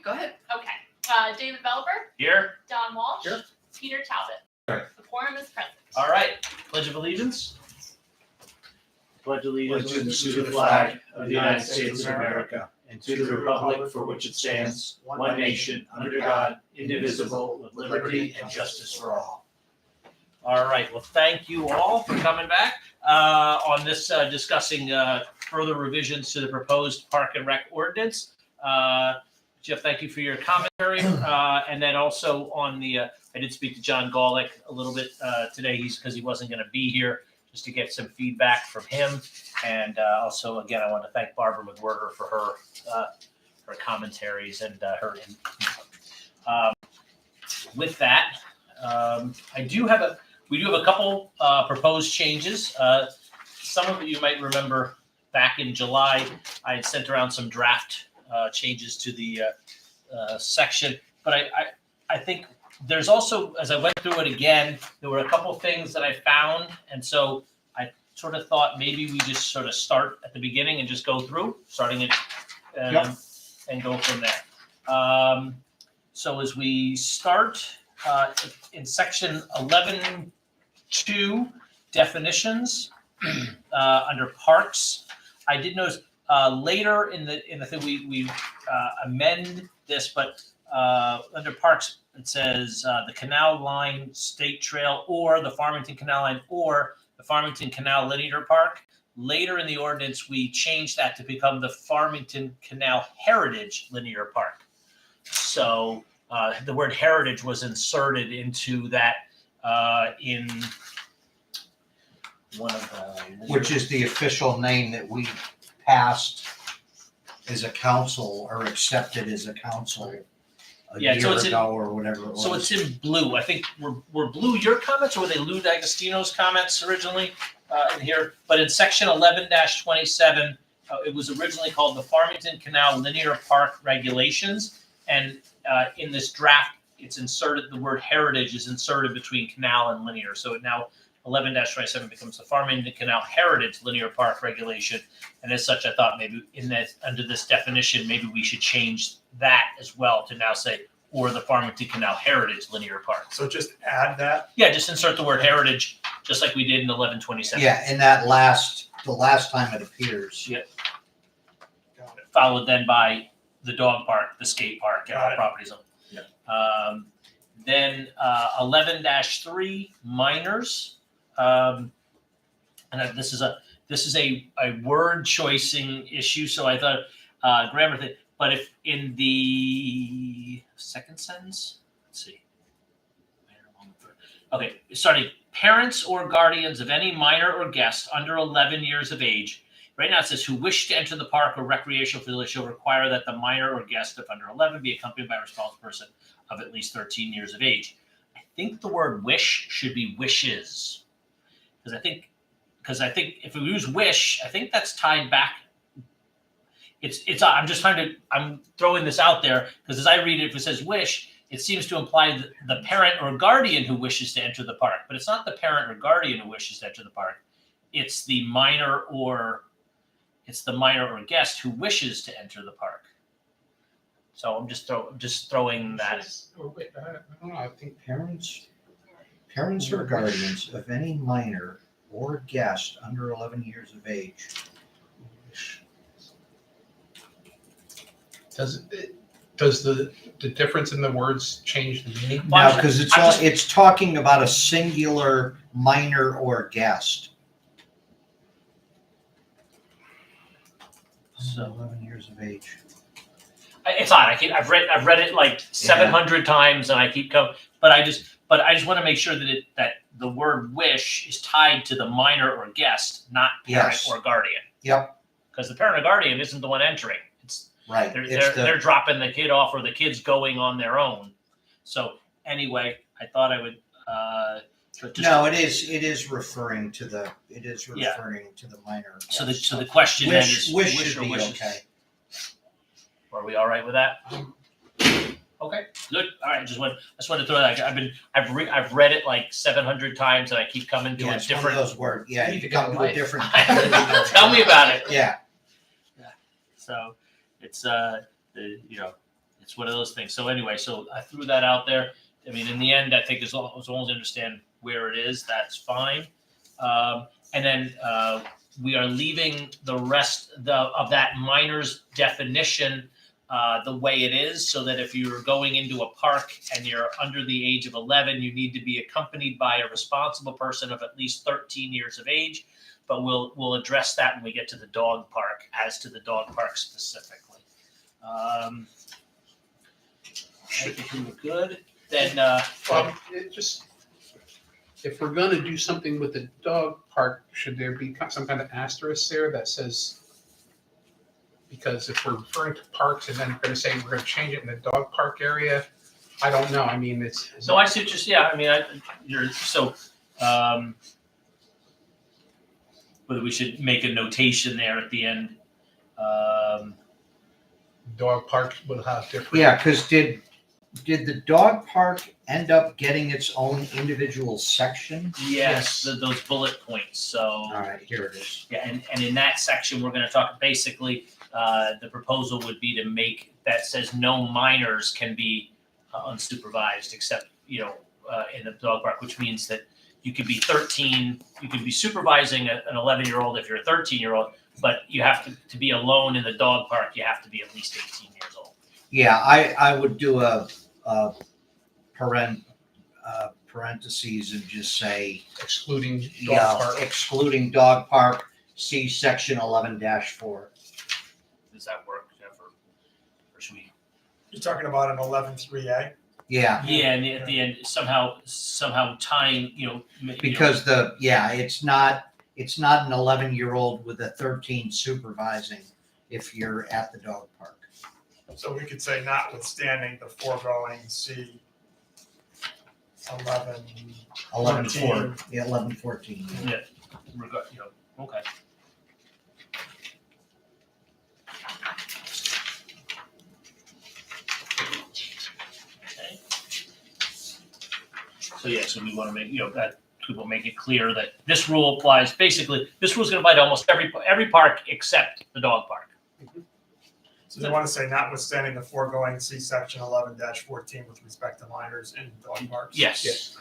Go ahead. Okay. David Belber. Here. Don Walsh. Here. Peter Talbot. Right. The quorum is present. All right. Pledge of allegiance. Pledge Allegiance to the flag of the United States of America and to the republic for which it stands, one nation, under God, indivisible, with liberty and justice for all. All right. Well, thank you all for coming back on this discussing further revisions to the proposed Park and Rec ordinance. Jeff, thank you for your commentary. And then also on the, I did speak to John Golick a little bit today. Because he wasn't going to be here, just to get some feedback from him. And also, again, I want to thank Barbara McWhirter for her commentaries and her input. With that, we do have a couple proposed changes. Some of you might remember back in July, I had sent around some draft changes to the section, but I think there's also, as I went through it again, there were a couple things that I found, and so I sort of thought maybe we just sort of start at the beginning and just go through, starting it and go from there. So as we start in section 11.2, definitions under parks, I did notice later in the thing we amend this, but under parks it says the Canal Line State Trail or the Farmington Canal Line or the Farmington Canal Linear Park. Later in the ordinance, we changed that to become the Farmington Canal Heritage Linear Park. So the word heritage was inserted into that in one of the... Which is the official name that we passed as a council or accepted as a council a year ago or whatever it was. So it's in blue. I think were blue your comments or were they Lou D'Agostino's comments originally in here? But in section 11-27, it was originally called the Farmington Canal Linear Park Regulations. And in this draft, it's inserted, the word heritage is inserted between canal and linear. So it now 11-27 becomes the Farmington Canal Heritage Linear Park Regulation. And as such, I thought maybe under this definition, maybe we should change that as well to now say, or the Farmington Canal Heritage Linear Park. So just add that? Yeah, just insert the word heritage, just like we did in 11-27. Yeah, and that the last time it appears. Yep. Followed then by the dog park, the skate park, and all properties. Yep. Then 11-3 minors. And this is a word choicing issue, so I thought grammar thing. But if in the second sentence, let's see. Okay, starting parents or guardians of any minor or guest under 11 years of age. Right now it says who wish to enter the park or recreational facility shall require that the minor or guest of under 11 be accompanied by a responsible person of at least 13 years of age. I think the word wish should be wishes. Because I think if we use wish, I think that's tied back. I'm throwing this out there because as I read it, if it says wish, it seems to imply the parent or guardian who wishes to enter the park. But it's not the parent or guardian who wishes to enter the park. It's the minor or guest who wishes to enter the park. So I'm just throwing that. I don't know. I think parents or guardians of any minor or guest under 11 years of age. Does the difference in the words change the meaning? No, because it's talking about a singular minor or guest. So 11 years of age. It's odd. I've read it like 700 times, and I keep coming. But I just want to make sure that the word wish is tied to the minor or guest, not parent or guardian. Yep. Because the parent or guardian isn't the one entering. It's right. They're dropping the kid off, or the kid's going on their own. So anyway, I thought I would. It is referring to the minor. So the question then is wish wish should or be wishes. okay. Are we all right with that? Okay, good. All right, I just wanted to throw that. I've read it like 700 times, and I keep coming to a different. One of those words. Yeah, you come to a different. Tell me about it. Yeah. So it's it's one of those things. So anyway, so I threw that out there. I mean, in the end, I think as long as I understand where it is, that's fine. And then we are leaving the rest of that minor's definition the way it is, so that if you're going into a park and you're under the age of 11, you need to be accompanied by a responsible person of at least 13 years of age. But we'll address that when we get to the dog park, as to the dog park specifically. I think we were good. Then It just, if we're gonna do something with the dog park, should there be some kind of asterisk there that says, because if we're referring to parks and then we're gonna say we're gonna change it in the dog park area, I don't know, I mean, it's. so I see just, yeah, I mean, you're, so, whether we should make a notation there at the end. Dog park will have different. Yeah, because did the dog park end up getting its own individual section? Yes, those bullet points, so. All right, here it is. Yeah, and in that section, we're gonna talk, basically, the proposal would be to make, that says no minors can be unsupervised except, in the dog park, which means that you could be 13, you could be supervising an 11-year-old if you're a 13-year-old, but you have to be alone in the dog park, you have to be at least 18 years old. Yeah, I would do a parentheses and just say, Excluding dog park. excluding dog park, see section 11-4. Does that work, Jennifer? Or should we? You're talking about an 11.3A? Yeah, Yeah, and at the end, somehow tying, because it's not an 11-year-old with a 13 supervising if you're at the dog park. So we could say notwithstanding the foregoing, see 11. 11-4, yeah, 11-14. Okay. So yeah, so we want to make, that people make it clear that this rule applies, basically, this rule is going to apply to almost every park except the dog park. So they want to say notwithstanding the foregoing, see section 11-14 with respect to minors in dog parks? Yes.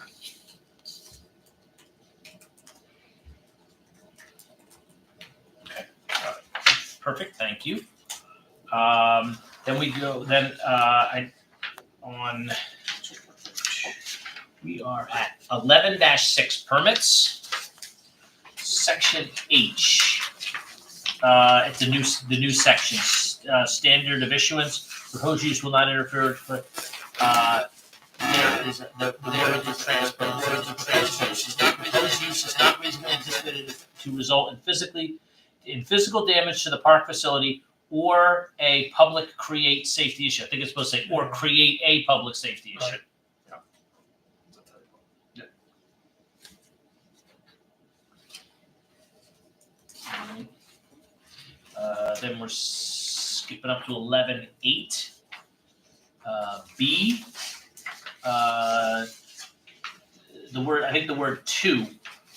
Okay. Perfect, thank you. Then we go, we are at 11-6 permits, section H. It's the new section, standard of issuance. Proposed use will not interfere with, proposed use is not reasonably anticipated to result in physical damage to the park facility or a public create safety issue. I think it's supposed to say, or create a public safety issue. Right. Then we're skipping up to 11.8. B. The word to,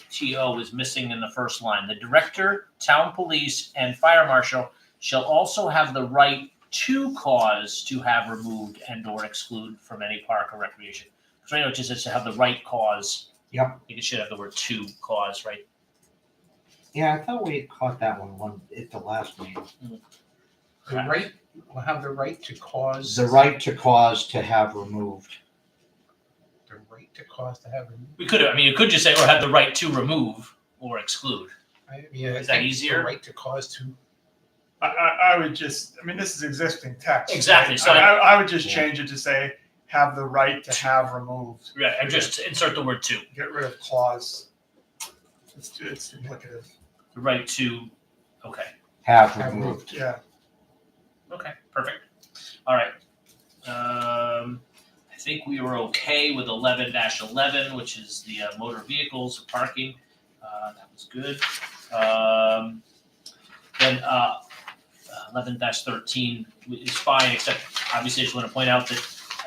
T-O, is missing in the first line. The director, town police, and fire marshal shall also have the right to cause to have removed and or exclude from any park or recreation. So I know it just says to have the right cause. Yep. I think it should have the word to cause, right? Yeah, I thought we had caught that one at the last meeting. The right, will have the right to cause. The right to cause to have removed. The right to cause to have. We could have, you could just say, or have the right to remove or exclude. Is that easier? The right to cause to. I would just, this is existing text. Exactly, right? so I would just change it to say have the right to have removed. Right, and just insert the word to. Get rid of clause. It's duplicative. The right to, okay. Have removed. Yeah. Okay, perfect. All right. I think we were okay with 11-11, which is the motor vehicles parking. That was good. Then 11-13 is fine, except obviously I just want to point out that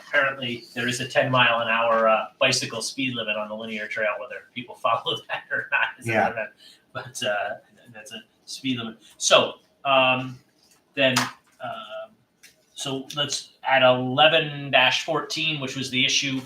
apparently there is a 10-mile-an-hour bicycle speed limit on the linear trail, whether people follow that or not. Yeah. But that's a speed limit. So So let's at 11-14, which was the issue,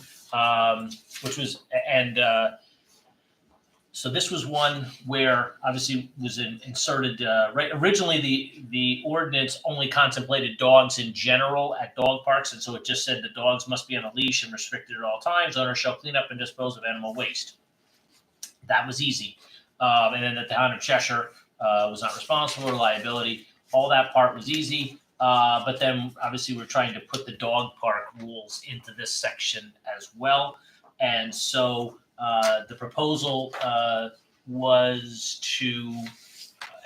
so this was one where obviously was inserted, right, originally the ordinance only contemplated dogs in general at dog parks, and so it just said the dogs must be on a leash and restricted at all times. Owners shall clean up and dispose of animal waste. That was easy. And then the town of Cheshire was not responsible for liability. All that part was easy. But then obviously we're trying to put the dog park rules into this section as well. And so the proposal was to,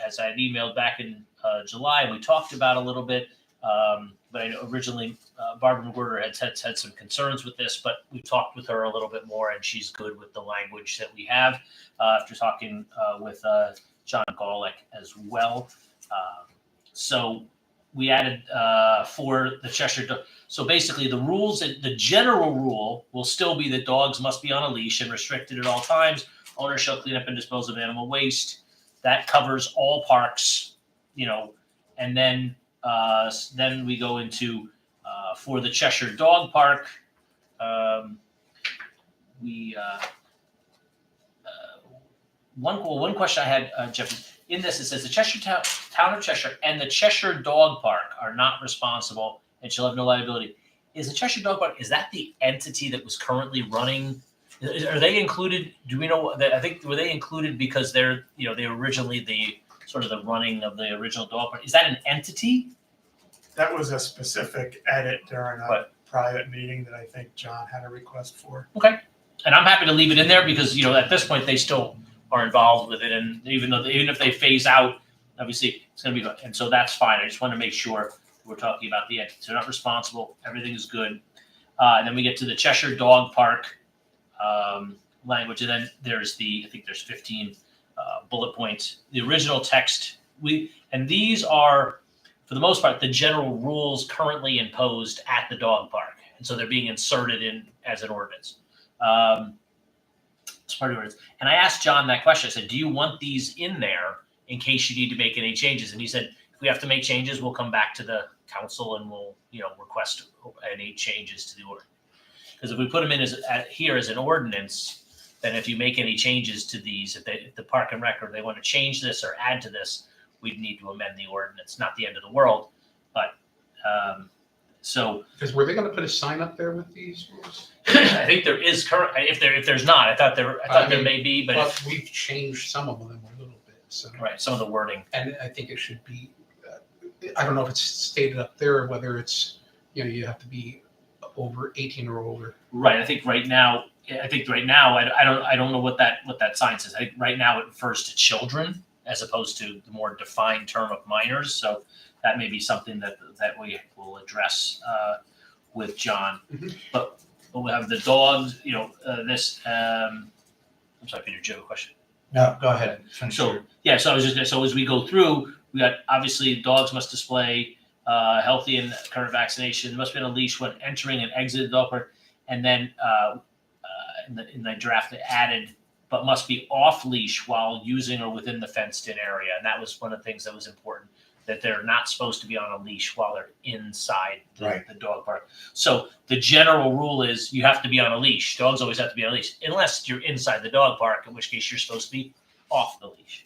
as I had emailed back in July, we talked about a little bit, but I know originally Barbara McWhorter had some concerns with this, but we talked with her a little bit more, and she's good with the language that we have after talking with John Golick as well. So we added for the Cheshire. So basically, the rules, the general rule will still be that dogs must be on a leash and restricted at all times. Owners shall clean up and dispose of animal waste. That covers all parks, and then we go into for the Cheshire Dog Park. One question I had, Jeff, in this, it says the Cheshire Town of Cheshire and the Cheshire Dog Park are not responsible and shall have no liability. Is the Cheshire Dog Park, is that the entity that was currently running? Are they included? Do we know that? I think were they included because they're, they were originally the sort of the running of the original dog park. Is that an entity? That was a specific edit during a private meeting that I think John had a request for. Okay. And I'm happy to leave it in there because, at this point they still are involved with it. And even if they phase out, obviously it's going to be, and so that's fine. I just want to make sure we're talking about the entity. They're not responsible. Everything is good. And then we get to the Cheshire Dog Park language. And then there's I think there's 15 bullet points. The original text, and these are, for the most part, the general rules currently imposed at the dog park. And so they're being inserted in as an ordinance. It's part of the ordinance. And I asked John that question. I said, do you want these in there in case you need to make any changes? And he said, if we have to make changes, we'll come back to the council and we'll, request any changes to the order. Because if we put them in here as an ordinance, then if you make any changes to these, if the Park and Rec, they want to change this or add to this, we'd need to amend the ordinance. Not the end of the world, but so. Because were they going to put a sign up there with these rules? I think there is current. If there's not, I thought there may be, but we've changed some of them a little bit. So right, some of the wording. And I think it should be. I don't know if it's stated up there or whether it's you have to be over 18 or older. Right. I think right now. I don't know what that sign says. I think right now it refers to children as opposed to the more defined term of minors. So that may be something that we will address with John. Mm-hmm. But we have the dogs. This. I'm sorry, Peter. Do you have a question? No, go ahead. So I was just so as we go through, we got obviously dogs must display healthy and current vaccination. Must be on a leash when entering and exiting the dog park, and then. In the draft they added, but must be off leash while using or within the fenced in area. And that was one of the things that was important, that they're not supposed to be on a leash while they're inside the dog park. So the general rule is you have to be on a leash. Dogs always have to be on a leash, unless you're inside the dog park, in which case you're supposed to be off the leash.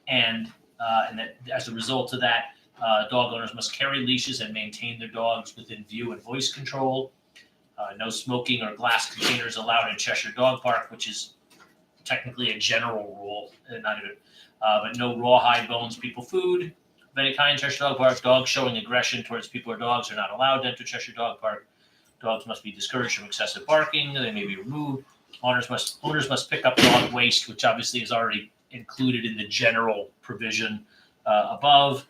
And that as a result of that, dog owners must carry leashes and maintain their dogs within view and voice control. No smoking or glass containers allowed in Cheshire Dog Park, which is technically a general rule, but no rawhide, bones, people food of any kind in Cheshire Dog Park. Dogs showing aggression towards people or dogs are not allowed to enter Cheshire Dog Park. Dogs must be discouraged from excessive barking. They may be removed. Owners must pick up dog waste, which obviously is already included in the general provision above.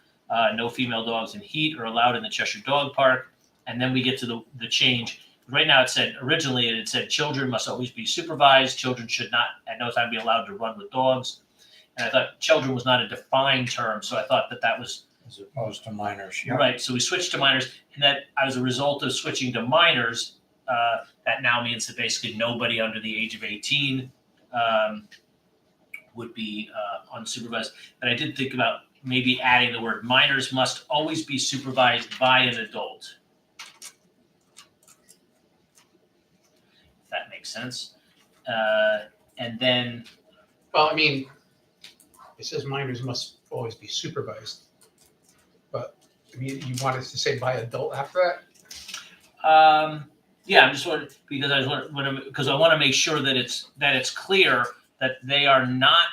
No female dogs in heat are allowed in the Cheshire Dog Park. And then we get to the change. Right now it said children must always be supervised. Children should not at no time be allowed to run with dogs. And I thought children was not a defined term, so I thought that was as opposed to minors. Yeah. Right. So we switched to minors, and that as a result of switching to minors, that now means that basically nobody under the age of 18 would be unsupervised. And I did think about maybe adding the word minors must always be supervised by an adult. If that makes sense. And then, Well, I mean, it says minors must always be supervised. But, I mean, you want us to say by adult after that? yeah, I'm just wondering, because I want to make sure that it's clear that they're not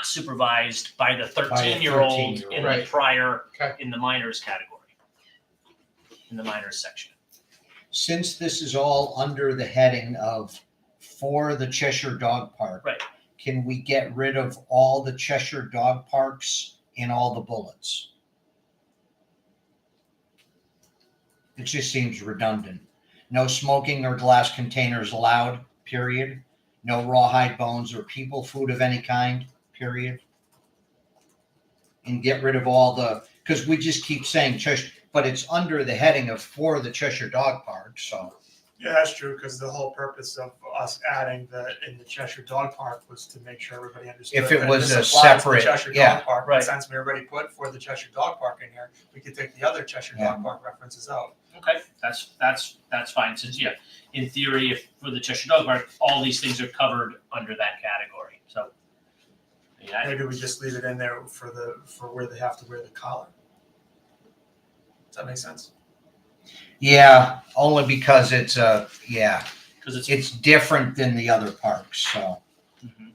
supervised by the 13-year-old in the Right. prior, Okay. in the minors category, in the minors section. Since this is all under the heading of for the Cheshire Dog Park. Right. Can we get rid of all the Cheshire Dog Parks in all the bullets? It just seems redundant. No smoking or glass containers allowed, period. No rawhide bones or people food of any kind, period. And get rid of all because we just keep saying Cheshire, but it's under the heading of for the Cheshire Dog Park, so. Yeah, that's true, because the whole purpose of us adding in the Cheshire Dog Park was to make sure everybody understood. If it that was this a applies to the separate- Cheshire yeah, Dog Park, right. but since we already put for the Cheshire Dog Park in here, we could take the other Cheshire Dog Park references out. Okay, that's fine, since, yeah, in theory, if for the Cheshire Dog Park, all these things are covered under that category, so. Yeah, Maybe we just leave it in there for where they have to wear the collar. Does that make sense? Yeah, only because it's because it's different than the other parks, so. Mhm.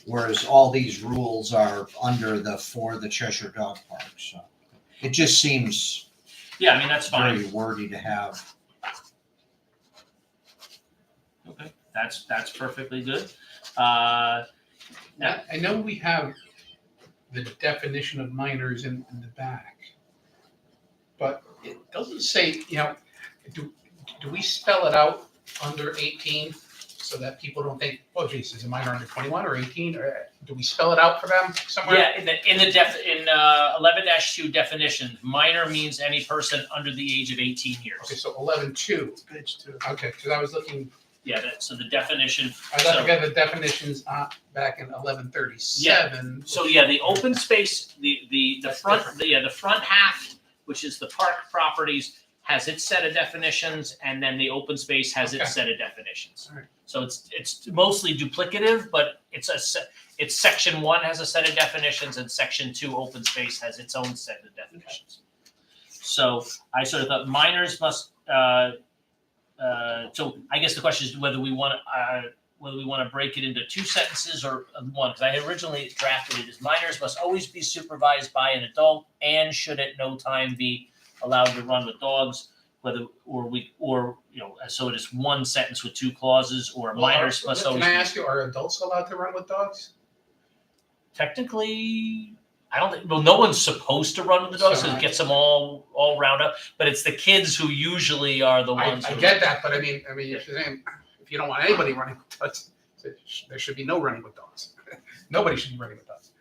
Whereas all these rules are under for the Cheshire Dog Park, so. It just seems Yeah, I mean, that's fine. very wordy to have. Okay, that's perfectly good. Yeah. I know we have the definition of minors in the back, but it doesn't say, do we spell it out under 18 so that people don't think, oh geez, is a minor under 21 or 18? Or do we spell it out for them somewhere? Yeah, in 11-2 definition, minor means any person under the age of 18 years. Okay, so 11.2. Page 2. Okay, because I was looking, Yeah, so the definition. I was looking at the definitions back in 1137. So yeah, the open space, the That's front, different. the front half, which is the park properties, has its set of definitions, and then the open space has Okay. its set of definitions. All right. So it's mostly duplicative, but it's section 1 has a set of definitions, and section 2 open space has its own set of definitions. So I sort of thought minors must. So I guess the question is whether we want to break it into 2 sentences or 1. Because I originally drafted it as minors must always be supervised by an adult and should at no time be allowed to run with dogs. So it is 1 sentence with 2 clauses, or minors must Can always. I ask you, are adults allowed to run with dogs? Technically, I don't think. Well, no one's supposed to run with the dogs because it gets them all round up. But it's the kids who usually are the ones. I who get that, but I mean, if you're saying, if you don't want anybody running with dogs, there should be no running with dogs. Nobody should be running with dogs.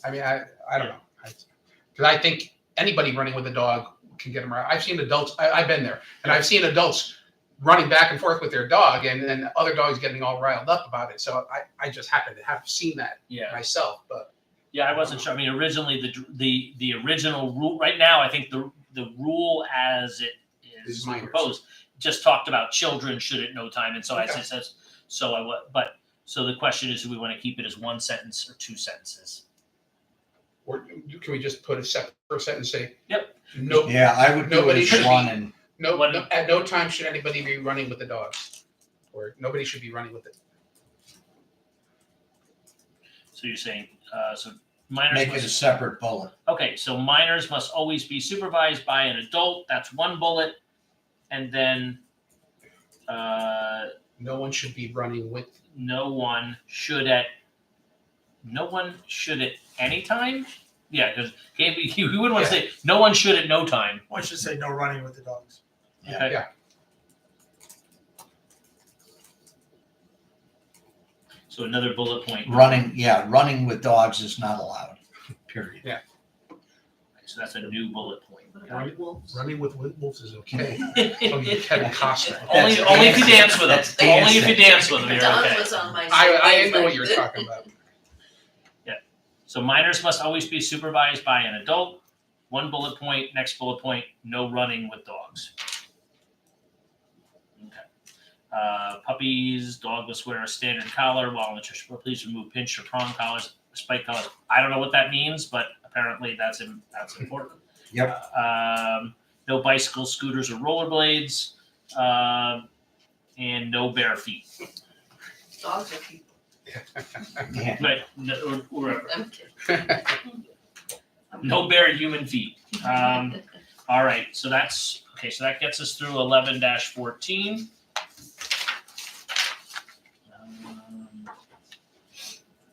I mean, I don't know. Because I think anybody running with a dog can get them around. I've seen adults, I've been there, and I've seen adults running back and forth with their dog, and then other dogs getting all riled up about it. So I just happen to have seen that myself, but. Yeah, I wasn't sure. I mean, originally the original rule. Right now, I think the rule as it is minors. proposed just talked about children should at no time, and so as it says, so the question is, do we want to keep it as 1 sentence or 2 sentences? Or can we just put a separate sentence, say? Yep. No. Yeah, I would do Nobody it should as be- 1 and. At no time should anybody be running with the dogs, or nobody should be running with it. So you're saying so minors Make it a must, separate bullet. okay. So minors must always be supervised by an adult. That's 1 bullet, and then No one should be running with. no one should at any time. Yeah, because we wouldn't want to say no one should at no time. One should say no running with the dogs. Okay. Yeah. So another bullet point. Running with dogs is not allowed, period. So that's a new bullet point. Running with wolves is okay. Oh, you Kevin Costner. Only if you dance with them. That's Only if dancing. you dance with them, The you're dog okay. was on my. I didn't know what you were talking about. So minors must always be supervised by an adult. One bullet point, next bullet point, no running with dogs. Okay. Puppies, dog must wear a standard collar while in the church. Please remove pinch or prong collars, spike collars. I don't know what that means, but apparently that's important. Yep. No bicycles, scooters, or rollerblades, and no bare feet. Dogs are people. Yeah. Right, or wherever. I'm kidding. No bare human feet. All right, so that's okay. So that gets us through 11-14.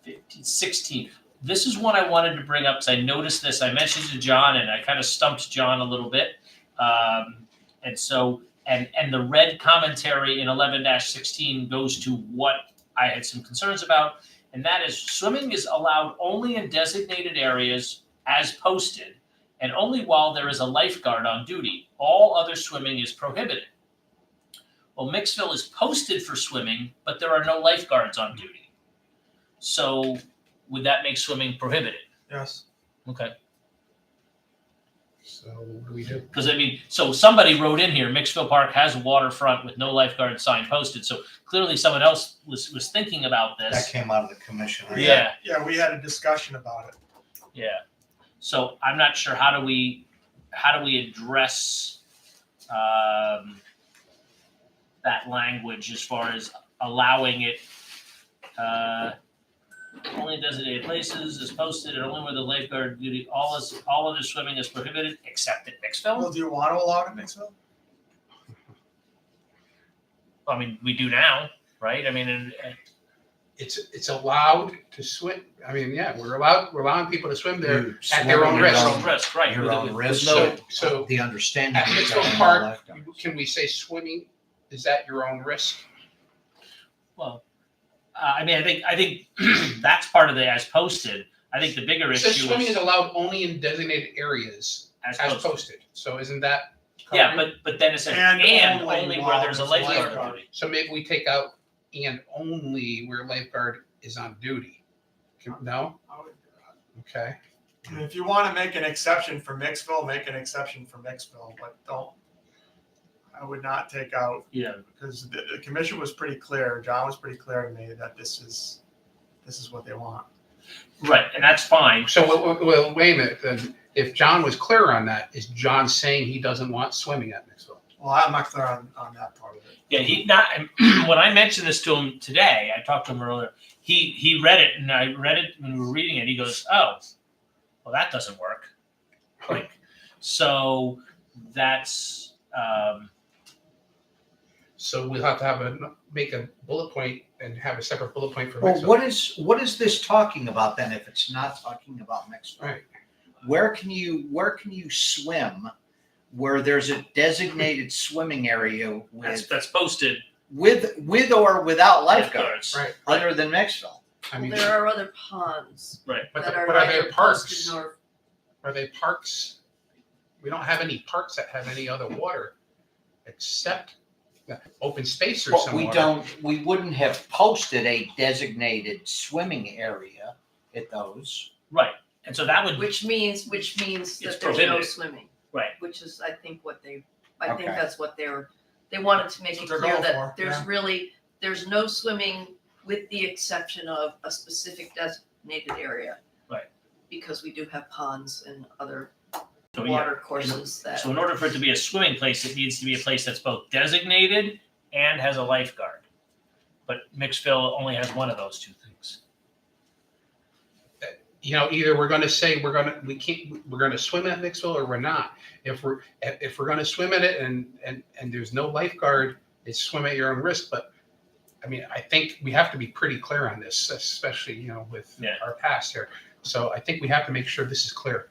15, 16. This is one I wanted to bring up because I noticed this. I mentioned to John, and I kind of stumped John a little bit. And so, and the red commentary in 11-16 goes to what I had some concerns about, and that is swimming is allowed only in designated areas as posted, and only while there is a lifeguard on duty. All other swimming is prohibited. Well, Mixville is posted for swimming, but there are no lifeguards on duty. So would that make swimming prohibited? Yes. Okay. So what do we do? Because I mean, so somebody wrote in here, Mixville Park has a waterfront with no lifeguard sign posted. So clearly someone else was thinking about That this. came out of the commission. Right? Yeah. Yeah, we had a discussion about it. Yeah. So I'm not sure how do we address that language as far as allowing it only in designated places is posted and only where the lifeguard duty all other swimming is prohibited except at Well, Mixville. do you want to allow it in Mixville? I mean, we do now, right? I mean, and It's allowed to swim. I mean, yeah, we're allowing people to swim there You at their own swim risk. your own risk, right? Your with- own with risk. no- So The understanding. at is Mixville that Park, lifeguards. can we say swimming is at your own risk? Well, I mean, I think that's part of the as posted. I think the bigger It says issue swimming is is allowed only in designated areas as as posted. posted. So isn't that Yeah, covering? but then it says And and only only where while there's a there's a lifeguard on lifeguard. duty. So maybe we take out and only where lifeguard is on duty. No? Okay. And if you want to make an exception for Mixville, make an exception for Mixville, but I would not take out, Yeah. because the commission was pretty clear, John was pretty clear to me that this is what they want. Right, and that's fine. So, well, wait a minute, then, if John was clear on that, is John saying he doesn't want swimming at Mixville? Well, I'm not clear on that part of it. Yeah, he not when I mentioned this to him today, I talked to him earlier. He read it and I read it when we were reading it. He goes, "Oh, well, that doesn't work." Like, so that's So we'll have to make a bullet point and have a separate bullet point for Well, Mixville. what is this talking about then? If it's not talking about Mixville, Right. where can you swim where there's a designated swimming area that's posted. with or without lifeguards, Right. other than Mixville? I mean, There are other ponds but that are but are neither there posted parks? nor. Are they parks? We don't have any parks that have any other water except open space or But some we wouldn't have posted a designated swimming area at those. Right, and so that would Which means It's that there's no prohibited. swimming. Right. Which is, I think, I think Okay. that's what they wanted to make That's it what they're clear going that for, there's no swimming with the exception of a specific designated area. Right. Because we do have ponds and other so, yeah. water courses that. So in order for it to be a swimming place, it needs to be a place that's both designated and has a lifeguard. But Mixville only has one of those two things. either we're going to say we're going to swim at Mixville or we're not. If we're going to swim at it and there's no lifeguard, it's swim at your own risk. But I mean, I think we have to be pretty clear on this, especially with our past here. So I think we have to make sure this is clear.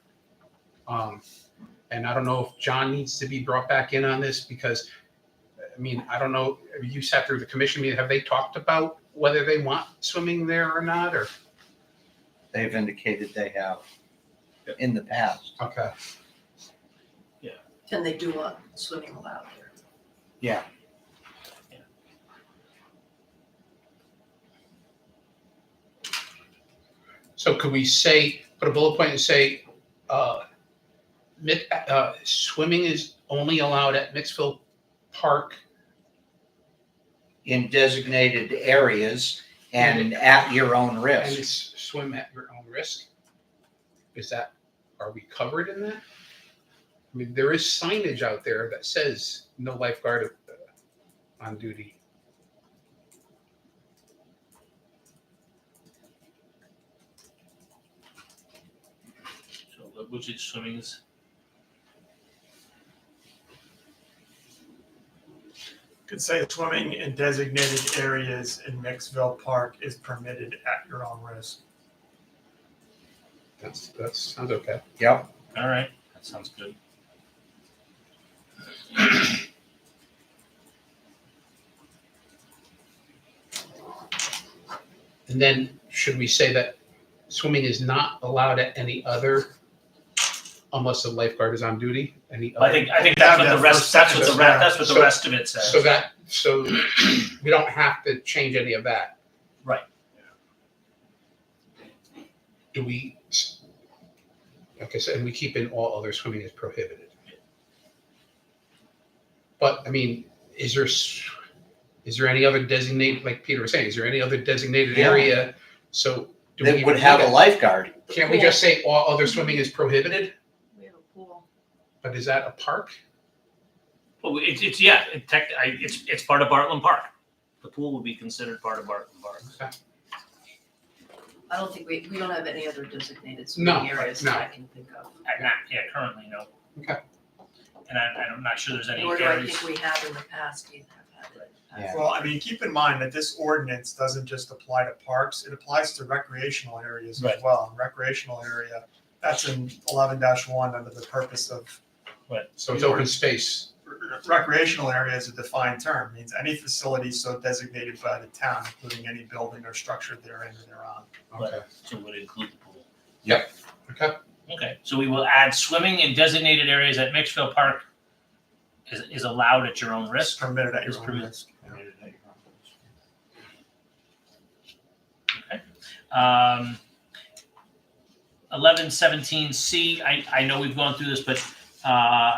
And I don't know if John needs to be brought back in on this because, I mean, I don't know. You sat through the commission meeting. Have they talked about whether they want swimming there or not? Or They've indicated they have in the past. okay. And they do want swimming allowed there. Yeah. So could we say, put a bullet point and say, swimming is only allowed at Mixville Park? In designated areas and at your own And risk. it's swim at your own risk? Are we covered in that? I mean, there is signage out there that says no lifeguard on duty. So, which is swimming is, Could say swimming in designated areas in Mixville Park is permitted at your own risk. That sounds okay. Yep. all right, that sounds good. And then should we say that swimming is not allowed at any other, unless the lifeguard is on duty? Any other? I think that's what the rest, that's what the So- rest of it says. So we don't have to change any of that. Right. Do we, okay, so, and we keep in all other swimming is prohibited. But, I mean, is there any other designated, like Peter was saying, is there any other designated Yeah. area? So do we That would even have a look at- lifeguard. Can't we just say all other swimming is prohibited? We have a pool. But is that a park? Well, it's part of Bartland Park. The pool would be considered part of Bartland Park. I don't think we don't have any other designated No, swimming areas no. that I can think of. Currently, no. Okay. And I'm not sure there's any Nor do I areas. think we have in the past either. Have had it. Yeah. Well, I mean, keep in mind that this ordinance doesn't just apply to parks, it applies to recreational areas Right. as well. Recreational area, that's in 11-1 under the purpose of, So it's open space. recreational area is a defined term, means any facility so designated by the town, including any building or structure therein or thereon. Okay. So it would include the pool. Yep. Okay. Okay, so we will add swimming in designated areas at Mixville Park is allowed at your own It's risk. permitted at Is your own permitted. risk. Okay. 1117C, I know we've gone through this, but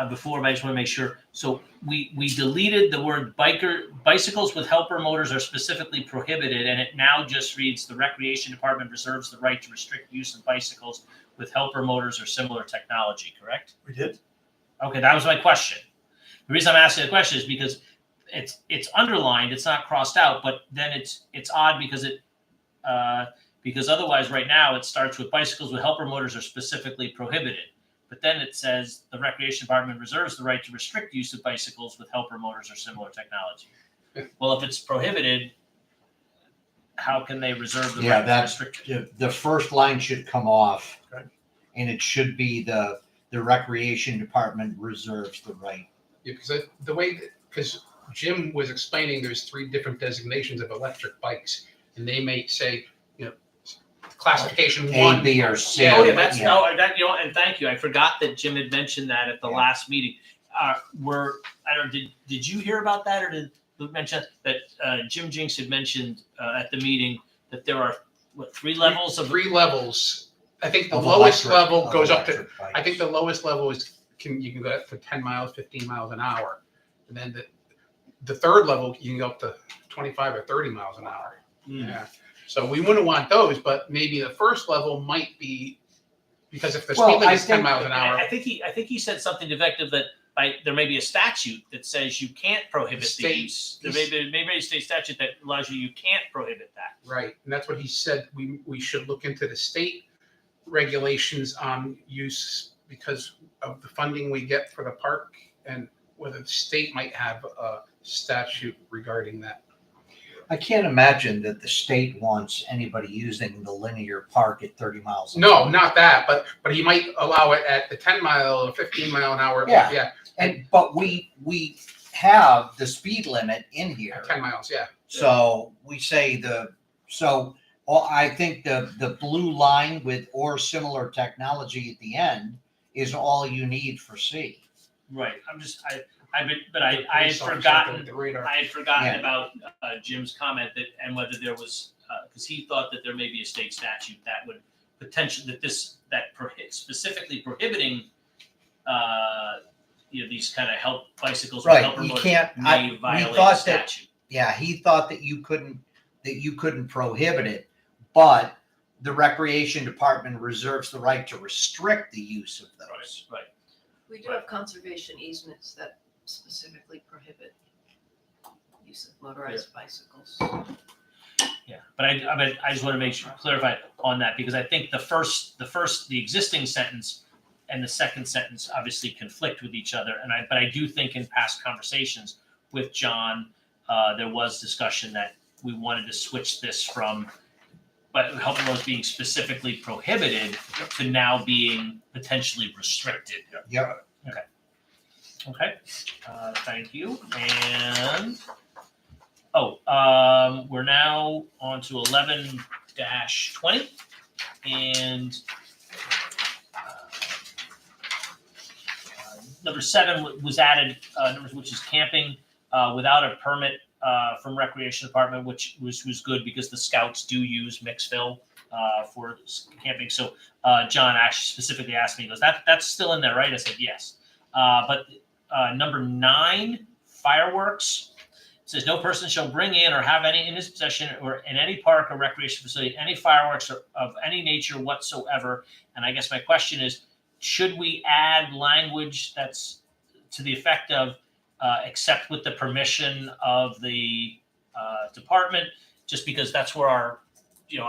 before, but I just want to make sure. So we deleted the word bicycles with helper motors are specifically prohibited, and it now just reads the Recreation Department reserves the right to restrict use of bicycles with helper motors or similar technology, correct? We did? Okay, that was my question. The reason I'm asking the question is because it's underlined, it's not crossed out, but then it's odd because because otherwise right now it starts with bicycles with helper motors are specifically prohibited. But then it says the Recreation Department reserves the right to restrict use of bicycles with helper motors or similar technology. Well, if it's prohibited, how can they reserve the Yeah, right to that's, restrict? the first line should come off. Okay. And it should be the Recreation Department reserves the right. Yeah, because Jim was explaining there's 3 different designations of electric bikes, and they may say, classification A, 1. B, or C. Yeah, that's Yeah. and thank you. I forgot that Jim had mentioned that at the Yeah. last meeting. Did you hear about that, or did Luke mention that Jim Jinks had mentioned at the meeting that there are 3 levels of 3 levels. I think the Of lowest electric- level of goes up to, electric bikes. I think the lowest level is, you can go up to 10 miles, 15 miles an hour. And then the third level, you can go up to 25 or 30 miles an hour. Yeah. So we wouldn't want those, but maybe the first level might be, because if the Well, speed limit I is 10 think- miles an hour, I think he said something effective that there may be a statute that says you can't prohibit the State- use. There may be a state statute that allows you can't prohibit that. right? And that's what he said. We should look into the state regulations on use because of the funding we get for the park and whether the state might have a statute regarding that. I can't imagine that the state wants anybody using the linear park at 30 miles. an No, hour. not that, but he might allow it at the 10 mile or 15 mile an hour. Yeah. But we have the speed limit in here. 10 miles, yeah. So we say I think the blue line with or similar technology at the end is all you need for C. Right. I had forgotten. The radar. I had forgotten Yeah. about Jim's comment and whether there was because he thought that there may be a state statute that would potential specifically prohibiting, these kind of bicycles with Right, helper you motors can't, may we violate the thought that, statute. yeah, he thought that you couldn't prohibit it, but the recreation department reserves the right to restrict the use of those. Right. We do have conservation easements that specifically prohibit use of motorized bicycles. Yeah, but I just want to make sure clarify on that, because I think the existing sentence and the second sentence obviously conflict with each other, but I do think in past conversations with John, there was discussion that we wanted to switch this from, but helping those being specifically prohibited to now being potentially restricted. Yep. Okay, thank you. And, we're now on to 11-20. And number 7 was added, which is camping without a permit from Recreation Department, which was good because the scouts do use Mixville for camping. So John actually specifically asked me, he goes, that's still in there, right? I said, yes. But number 9, fireworks. It says no person shall bring in or have any in his possession or in any park or recreation facility, any fireworks of any nature whatsoever. And I guess my question is, should we add language that's to the effect of except with the permission of the department, just because that's where our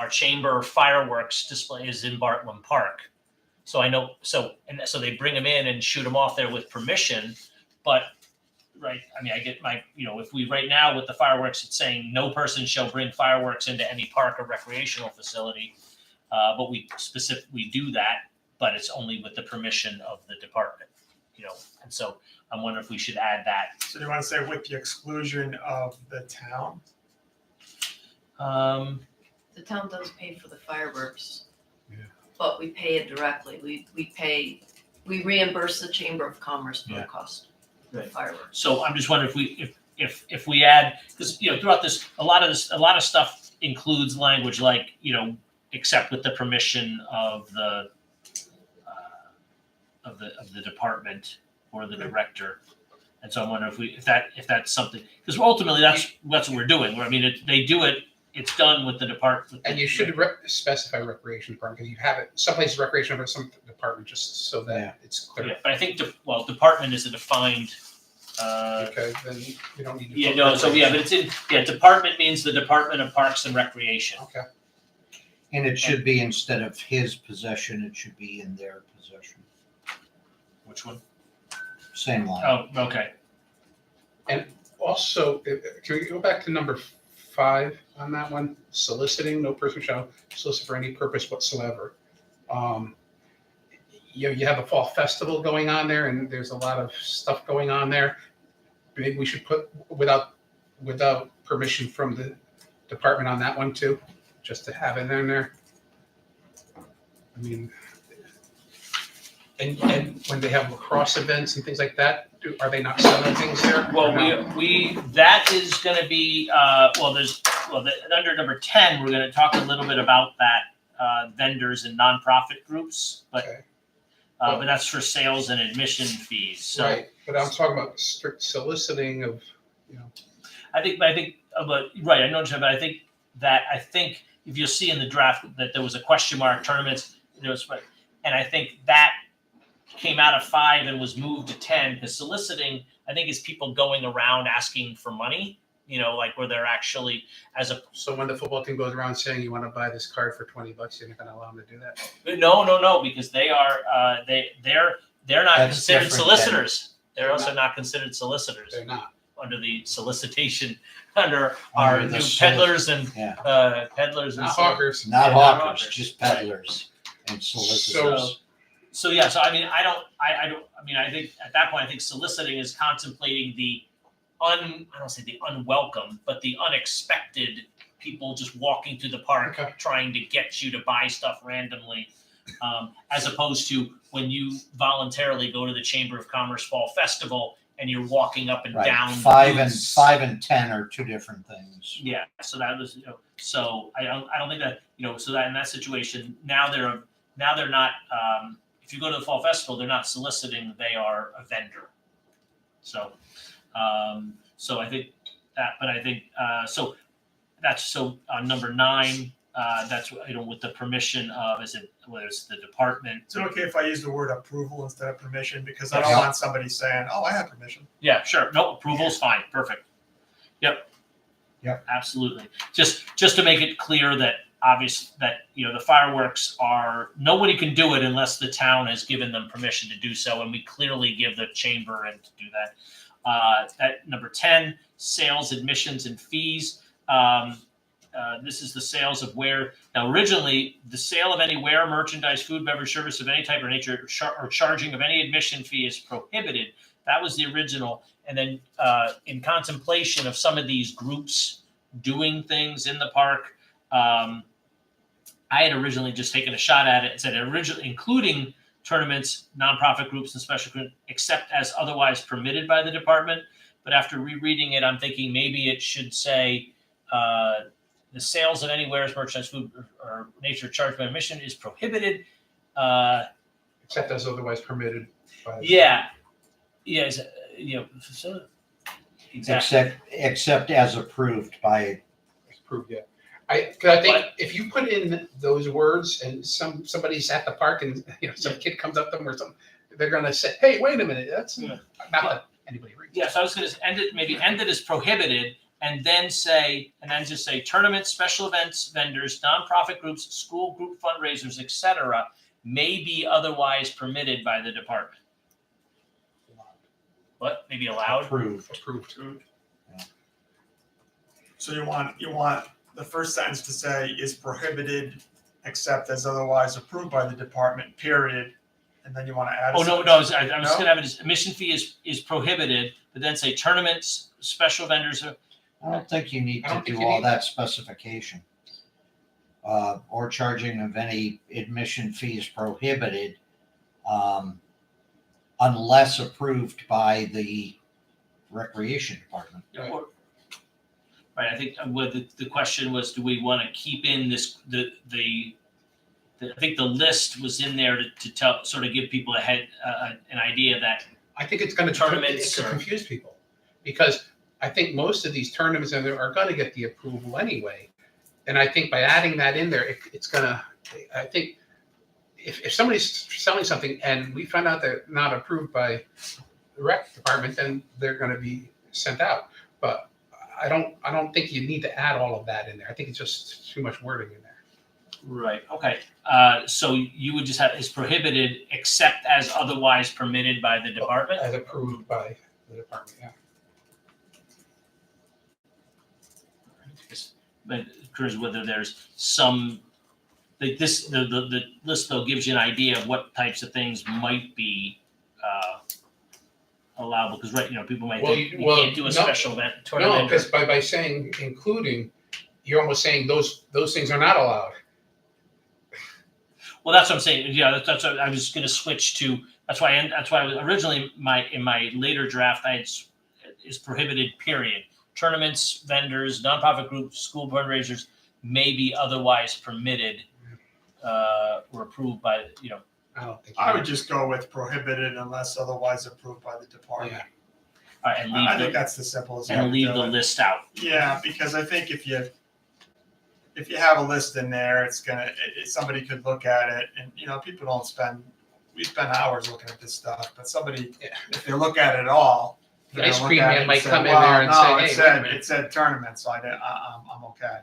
chamber fireworks display is in Bartlam Park. So I know, so they bring them in and shoot them off there with permission, but right, I mean, I get if we right now with the fireworks, it's saying no person shall bring fireworks into any park or recreational facility, but we specifically do that, but it's only with the permission of the department, and so I'm wondering if we should add that. So do you want to say with the exclusion of the town? The town does pay for the fireworks. Yeah. But we pay it directly. We reimburse the Chamber of Commerce for the cost of the fireworks. So I'm just wondering if we add, because throughout this, a lot of stuff includes language like except with the permission of the department or the director. And so I'm wondering if that's something, because ultimately that's what we're doing. I mean, they do it. It's done with the department. And you should specify recreation department, because you have it, some places recreation, but some department, just so that it's clear. Yeah, but I think department is a defined. Okay, then you don't need to. Yeah, no. So but it's in. Yeah, department means the Department of Parks and Recreation. Okay. And it should be, instead of his possession, it should be in their possession. Which one? Same line. Oh, okay. Also, can we go back to number 5 on that one? Soliciting, no person shall solicit for any purpose whatsoever. You have a fall festival going on there, and there's a lot of stuff going on there. Maybe we should put without permission from the department on that one too, just to have it in there. I mean, and when they have lacrosse events and things like that, are they not selling things there? Well, we that is going to be under number 10, we're going to talk a little bit about that vendors and nonprofit groups, but Okay. But that's for sales and admission fees. So Right, but I'm talking about strict soliciting of, I think, right. I know, but I think if you'll see in the draft that there was a question mark tournaments, and I think that came out of 5 and was moved to 10, because soliciting, I think, is people going around asking for money, like where they're actually So when the football team goes around saying you want to buy this card for $20, you're not going to allow them to do that? No, because they are they're not That's considered different solicitors. They're also not considered solicitors They're not. under the solicitation under our Under the new peddlers and Yeah. peddlers and Not so- hawkers. Not Yeah, not hawkers, hawkers. just peddlers and solicitors. So yeah, so I mean, I think at that point, I think soliciting is contemplating the I don't say the unwelcome, but the unexpected people just walking through the park Okay. trying to get you to buy stuff randomly, as opposed to when you voluntarily go to the Chamber of Commerce Fall Festival and you're walking up and Right. down. the 5 and booths. 5 and 10 are two different things. Yeah, so that was, so I don't think that, so that in that situation, now they're not, if you go to the fall festival, they're not soliciting, they are a vendor. So, so I think that, but I think, so that's, so on number 9, that's, with the permission of, whether it's the department. Is it okay if I use the word approval instead of permission? Because I don't Yeah. want somebody saying, oh, I have permission. Yeah, sure. No, approval's fine. Perfect. Yep. Yep. Absolutely. Just to make it clear that the fireworks nobody can do it unless the town has given them permission to do so, and we clearly give the chamber and to do that. That number 10, sales, admissions, and fees. This is the sales of ware. Now, originally, the sale of any ware, merchandise, food, beverage, service of any type or nature, or charging of any admission fee is prohibited. That was the original. And then in contemplation of some of these groups doing things in the park, I had originally just taken a shot at it and said including tournaments, nonprofit groups, and special groups, except as otherwise permitted by the department. But after rereading it, I'm thinking maybe it should say the sales of any wares, merchandise, food, or nature charged by admission is prohibited. Except as otherwise permitted by. Yeah. So, exactly. Except as approved by. Approved, yeah. Cause I think if you put in those words and somebody's at the park and some kid comes up to them or something, they're gonna say, "Hey, wait a minute, that's not that anybody reads." Yeah, so I was going to end it as prohibited, and then just say tournaments, special events, vendors, nonprofit groups, school group fundraisers, etc., may be otherwise permitted by the department. What? Maybe allowed? Approved. So you want the first sentence to say is prohibited except as otherwise approved by the department, period. And then you want to add. Oh, no, I was going to have it as admission fee is prohibited, but then say tournaments, special vendors. I don't think you need I to don't think do you all need that specification. Or charging of any admission fees prohibited, unless approved by the Recreation Department. Right, I think what the question was, do we want to keep in this, I think the list was in there to sort of give people an idea that. I think it's going to Tournaments confuse people, because I think most of these tournaments are going to get the approval anyway, and I think by adding that in there, it's going to. I think if somebody's selling something and we find out they're not approved by the rec department, then they're going to be sent out. But I don't think you need to add all of that in there. I think it's just too much wording in there. Right. Okay. So you would just have is prohibited except as otherwise permitted by the department. As approved by the department, yeah. But occurs whether there's some like this the list though gives you an idea of what types of things might be allowable, because people might think you can't do a special event tournament. No, because by saying including, you're almost saying those things are not allowed. Well, that's what I'm saying. Yeah, that's what I was going to switch to. That's why I was originally in my later draft I had is prohibited. Period. Tournaments, vendors, nonprofit groups, school fundraisers may be otherwise permitted or approved by I don't think. I would just go with prohibited unless otherwise approved by the department. Yeah. And I think leave that's the simplest way the to leave do the it. list out. Yeah, because I think if you have a list in there, somebody could look at it, and people we spend hours looking at this stuff, but if they look at it all, The ice cream man might come in there and say, "Hey, wait a minute." it said tournament, so I'm okay.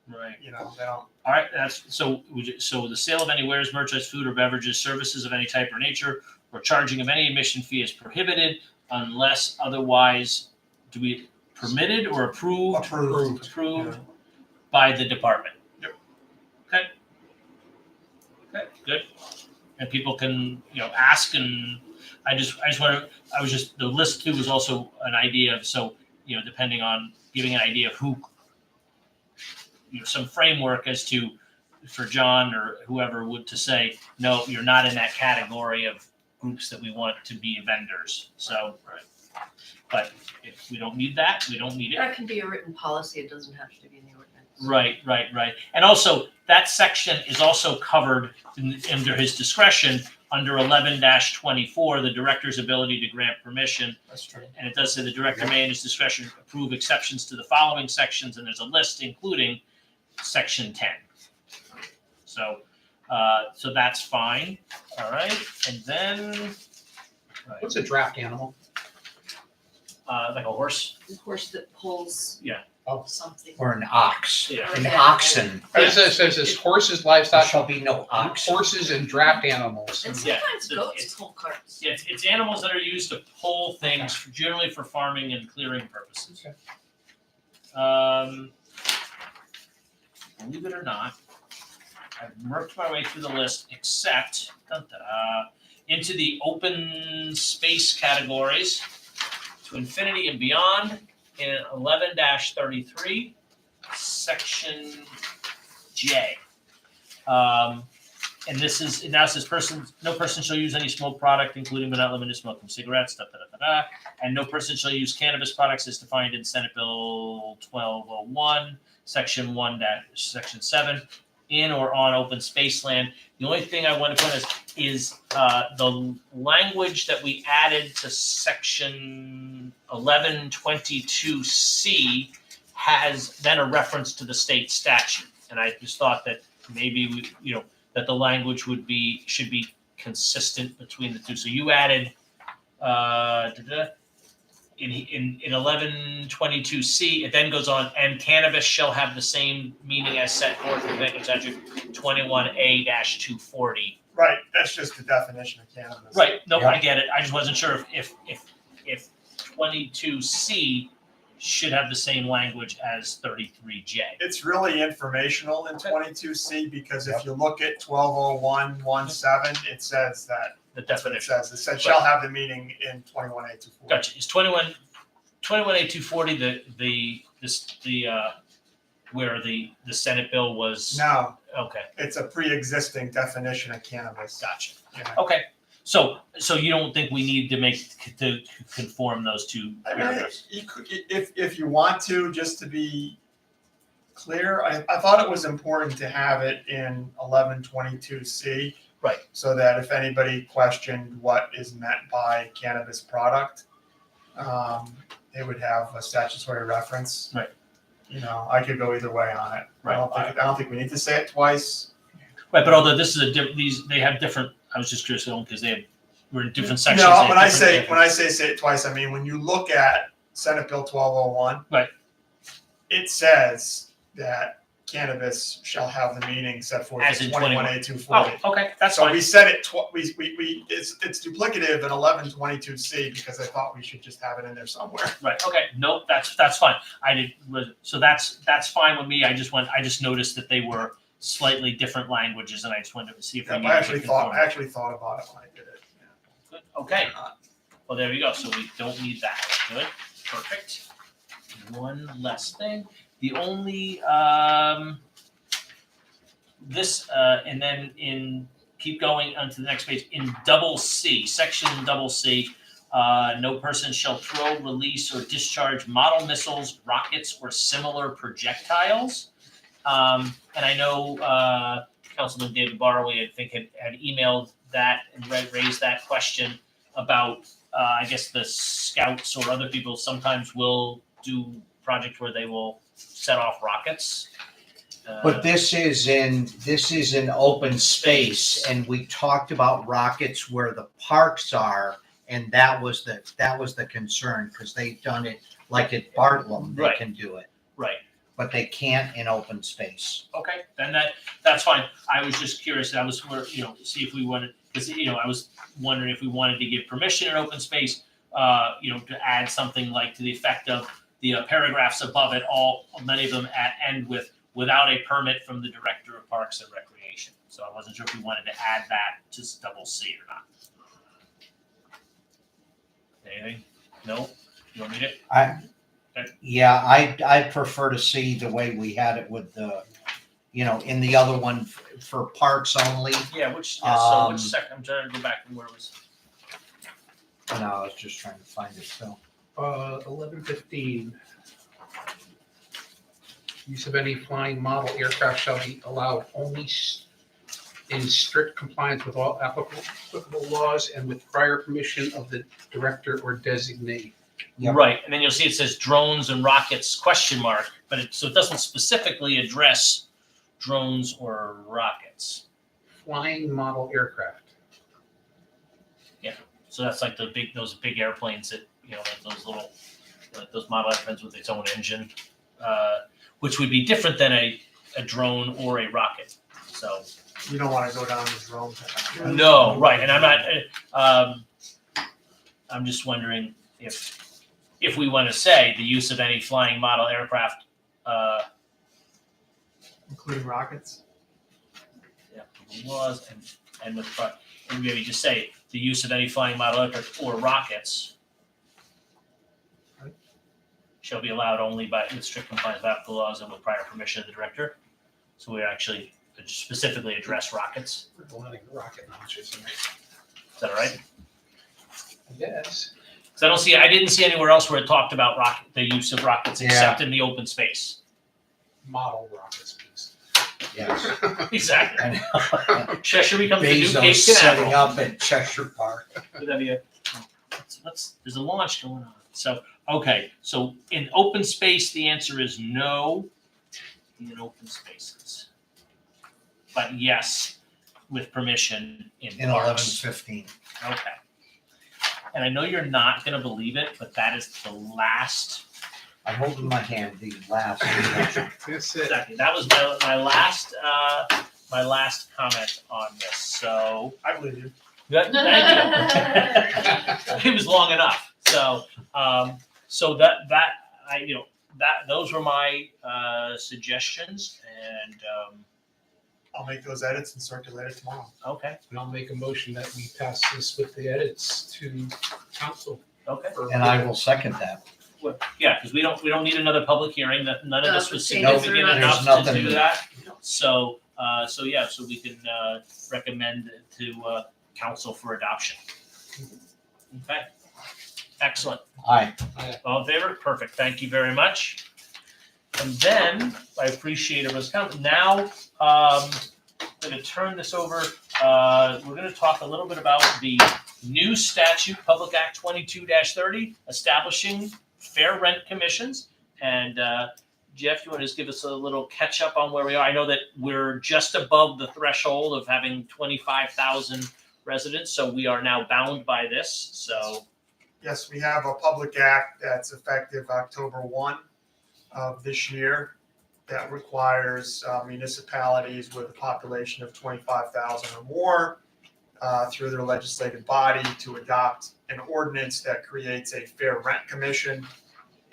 Right. They don't. All right, so the sale of any wares, merchandise, food, or beverages, services of any type or nature, or charging of any admission fee is prohibited unless otherwise permitted or approved Approved. by the department. Yep. Okay, good. And people can ask, and the list too was also an idea of, depending on giving an idea of who, some framework as to, for John or whoever would to say, no, you're not in that category of groups that we want to be vendors. So, right. But if we don't need that, we don't need it. That can be a written policy, it doesn't have to be in the ordinance. Right. And also, that section is also covered under his discretion, under 11-24, the director's ability to grant permission. That's true. And it does say the director may in his discretion approve exceptions to the following sections, and there's a list including section 10. So that's fine. All right. And then, What's a draft animal? like a horse. The horse that pulls. Yeah. Oh. Something. Or an ox, Yeah. an oxen. It says horses, There livestock, shall be no ox. horses and draft animals. And Yeah, sometimes it's- goats pull carts. Yeah, it's animals that are used to pull things, generally for farming and clearing purposes. Okay. Believe it or not, I've worked my way through the list, except into the open space categories to infinity and beyond in 11-33, section J. And this is, it now says no person shall use any smoke product, including but not limited to smoking cigarettes, and no person shall use cannabis products as defined in Senate Bill 1201, section 7, in or on open space land. The only thing I want to point out is the language that we added to section 1122C has then a reference to the state statute. And I just thought that maybe that the language should be consistent between the two. So you added in 1122C, it then goes on, and cannabis shall have the same meaning as set forth in Connecticut Statute 21A-240. Right, that's just the definition of cannabis. Right. No, Yeah. I get it. I just wasn't sure if 22C should have the same language as 33J. It's really informational in 22C because if you look at 1201.17, it says that. The That's what it definition. says. It says shall have the meaning in 21A240. Gotcha. Is 21A-240 where the Senate bill was? No, Okay. it's a pre-existing definition of cannabis. Gotcha. Yeah. Okay. So you don't think we need to conform those two I mean, paragraphs? you could, if you want to, just to be clear, I thought it was important to have it in 1122C. Right. So that if anybody questioned what is meant by cannabis product, they would have a statutory reference. Right. I could go either way on it. Right. I don't think we need to say it twice. Right, but although this is they have different. I was just curious because we're in different sections. No, they have when I different- say it twice, I mean when you look at Senate Bill 1201, Right. It says that cannabis shall have the meaning set forth As in in 21A240. Oh, okay, that's So fine. we said it. It's duplicative in 1122C because I thought we should just have it in there somewhere. Right. Okay. Nope. That's fine. So that's fine with me. I just noticed that they were slightly different languages, and I just wanted to see if we I needed to actually thought conform. about it when I did it. Good. Okay. Well, there we go. So we don't need that. Good. Perfect. One less thing. The only and then keep going onto the next page in section C. No person shall throw, release, or discharge model missiles, rockets, or similar projectiles. And I know Councilman David Barley, I think, had emailed that and raised that question about, I guess, the scouts or other people sometimes will do projects where they will set off rockets. But this is in open space, and we talked about rockets where the parks are, and that was the concern, because they've done it like at Bartlett, they Right. can do it, Right. but they can't in open space. Okay, then that's fine. I was just curious. I was see if we wanted, because I was wondering if we wanted to give permission in open space, to add something like to the effect of the paragraphs above it. Many of them end with without a permit from the director of Parks and Recreation. So I wasn't sure if we wanted to add that to double C or not. Anything? No? You don't need it? Yeah, I prefer to see the way we had it with the, in the other one for parks only. Yeah, which second? I'm trying to go back to where it was. No, I was just trying to find it, so. 11:15. Use of any flying model aircraft shall be allowed only in strict compliance with all applicable laws and with prior permission of the director or designee. Yep. Right, and then you'll see it says drones and rockets, ? But so it doesn't specifically address drones or rockets. Flying model aircraft. So that's like those big airplanes that, those little, those model airplanes with its own engine, which would be different than a drone or a rocket. So, You don't want to go down the drone path. no, right, and I'm not, I'm just wondering if we want to say the use of any flying model aircraft, Including rockets. laws and with, and maybe just say the use of any flying model aircraft or rockets shall be allowed only with strict compliance with applicable laws and with prior permission of the director. So we actually specifically address rockets. We're allowing rocket launchers in there. Is that all right? I guess. Because I didn't see anywhere else where it talked about the use of rockets Yeah. except in the open space. Model rockets, please. Yes. Exactly. And Cheshire becomes the new Bezos Cape setting Canaveral. up at Cheshire Park. Would that be there's a launch going on. So, okay, so in open space, the answer is no in open spaces. But yes, with permission in In parks. 11:15. Okay. And I know you're not going to believe it, but that is the last. I hold in my hand the last. That's it. Exactly. That was my last comment on this. So, I believe you. thank you. It was long enough. So, those were my suggestions, and I'll make those edits and circulate it tomorrow. okay, And I'll make a motion that we pass this with the edits to council. okay. for- And I will second that. Well, yeah, because we don't need another public hearing. None of this was No, there's significant nothing. enough There's to do nothing. that. So we can recommend it to council for adoption. Okay, excellent. Aye. All in favor? Perfect. Thank you very much. And then I appreciate everyone's comment. Now, I'm going to turn this over. We're going to talk a little bit about the new statute, Public Act 22-30, establishing fair rent commissions. And Jeff, you want to just give us a little catch up on where we are? I know that we're just above the threshold of having 25,000 residents, so we are now bound by this. So, Yes, we have a public act that's effective October 1 of this year that requires municipalities with a population of 25,000 or more through their legislative body to adopt an ordinance that creates a fair rent commission.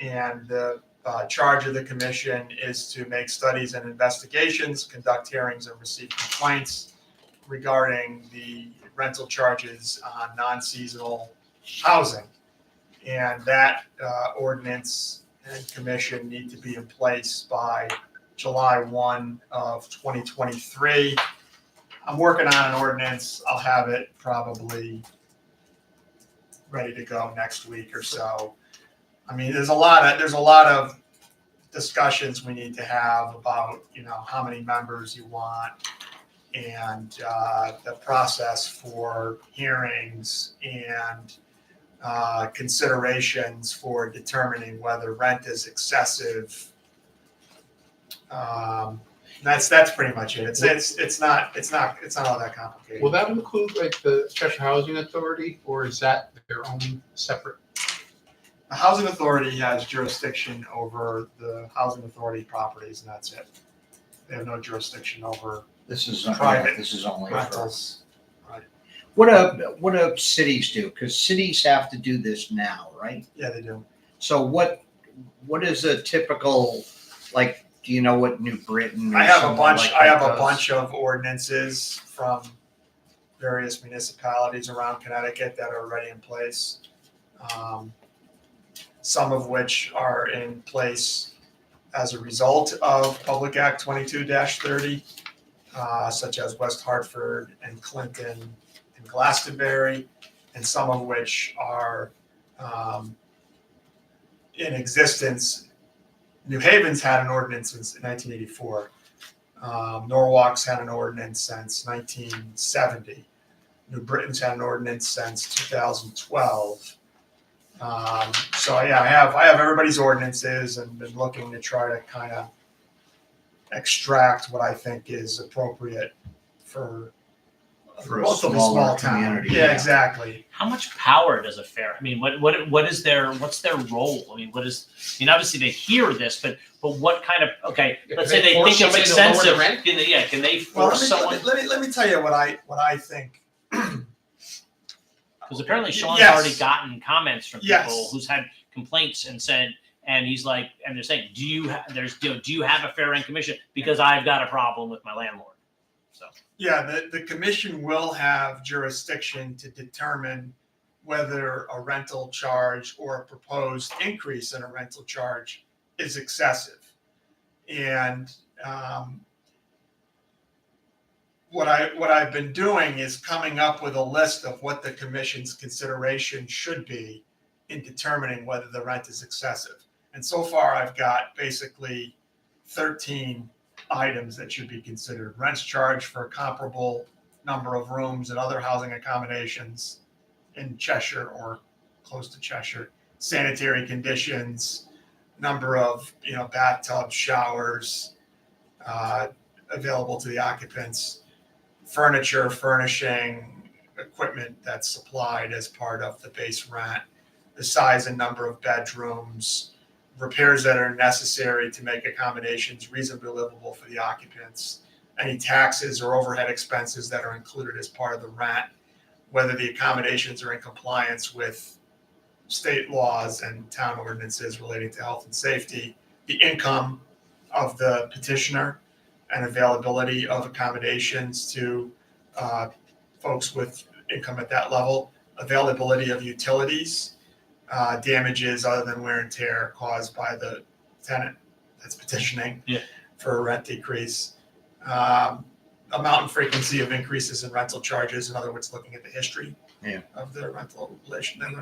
And the charge of the commission is to make studies and investigations, conduct hearings, and receive complaints regarding the rental charges on non-seasonal housing. And that ordinance and commission need to be in place by July 1 of 2023. I'm working on an ordinance. I'll have it probably ready to go next week or so. I mean, there's a lot of discussions we need to have about, how many members you want and the process for hearings and considerations for determining whether rent is excessive. That's pretty much it. It's not all that complicated. Will that include like the Cheshire Housing Authority, or is that their own separate? The housing authority has jurisdiction over the housing authority properties, and that's it. They have no jurisdiction over This is Private this is only for. rentals. What do cities do? Because cities have to do this now, right? Yeah, they do. So what is a typical, like, do you know what New Britain? or I have a somewhere bunch. like I have that a does? bunch of ordinances from various municipalities around Connecticut that are already in place. Some of which are in place as a result of Public Act 22-30, such as West Hartford and Clinton and Glastonbury, and some of which are in existence. New Haven's had an ordinance since 1984. Norwalk's had an ordinance since 1970. New Britain's had an ordinance since 2012. So yeah, I have everybody's ordinances and been looking to try to kind of extract what I think is appropriate for a For a relatively smaller small town. community, Yeah, yeah. exactly. How much power does a fair? I mean, what's their role? I mean, obviously they hear this, but what kind of Yeah, let's can say they they force think it's somebody to lower the extensive. rent? Can they Well, force someone? let me tell you what I think. Because apparently Sean's Yes. already gotten comments from people Yes. who's had complaints and said, and he's like, and they're saying, do you have a fair rent commission? Because I've got a problem with my landlord. So Yeah, the commission will have jurisdiction to determine whether a rental charge or a proposed increase in a rental charge is excessive. And what I've been doing is coming up with a list of what the commission's consideration should be in determining whether the rent is excessive. And so far, I've got basically 13 items that should be considered. Rents charged for a comparable number of rooms and other housing accommodations in Cheshire or close to Cheshire. Sanitary conditions, number of bathtubs, showers available to the occupants, furniture, furnishing, equipment that's supplied as part of the base rent, the size and number of bedrooms, repairs that are necessary to make accommodations reasonably livable for the occupants, any taxes or overhead expenses that are included as part of the rent, whether the accommodations are in compliance with state laws and town ordinances relating to health and safety, the income of the petitioner and availability of accommodations to folks with income at that level, availability of utilities, damages other than wear and tear caused by the tenant that's petitioning for a rent decrease, amount and frequency of increases in rental charges, in other words, looking at the history of the rental